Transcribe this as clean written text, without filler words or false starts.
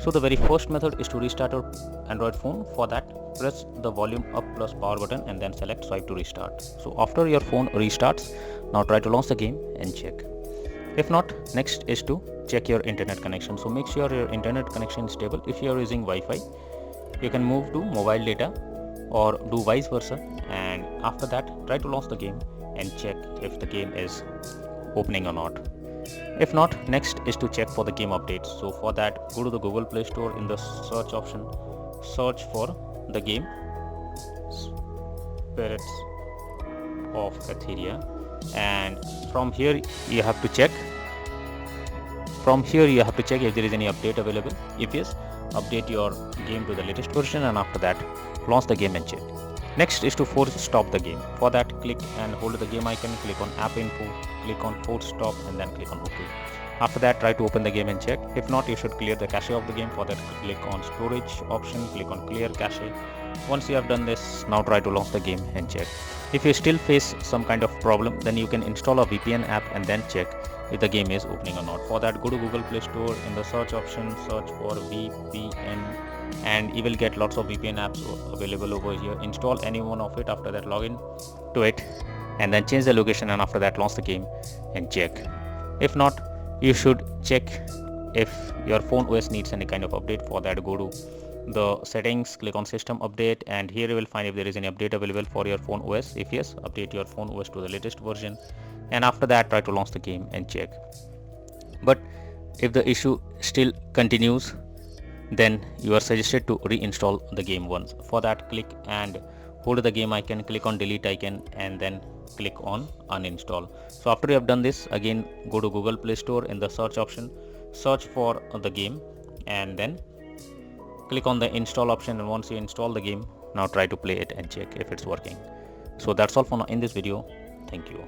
So the very first method is to restart your Android phone. For that, press the volume up plus power button and then select swipe to restart. So after your phone restarts, now try to launch the game and check. If not, next is to check your internet connection. So make sure your internet connection is stable. If you are using Wi-Fi, you can move to mobile data or do vice versa, and after that try to launch the game and check if the game is opening or not. If not, next is to check for the game updates. So for that, go to the Google Play Store. In the search option, search for the game Spirits of Aetheria, and from here you have to check if there is any update available. If yes, update your game to the latest version, and after that launch the game and check. Next is to force stop the game. For that, click and hold the game icon, click on app info, click on force stop and then click on OK. After that, try to open the game and check. If not, you should clear the cache of the game. For that, click on storage option, click on clear cache. Once you have done this, now try to launch the game and check. If you still face some kind of problem, then you can install a VPN app and then check if the game is opening or not. For that, go to Google Play Store. In the search option, search for VPN, and you will get lots of VPN apps available over here. Install any one of it. After that, log in to it and then change the location, and after that launch the game and check. If not, you should check if your phone OS needs any kind of update. For that, go to the settings, click on system update, and here you will find if there is any update available for your phone OS. If yes, update your phone OS to the latest version, and after that try to launch the game and check. But if the issue still continues, then you are suggested to reinstall the game once. For that, click and hold the game icon, click on delete icon and then click on uninstall. So after you have done this, again go to Google Play Store. In the search option, search for the game and then click on the install option, and once you install the game, now try to play it and check if it's working. So that's all for now in this video. Thank you.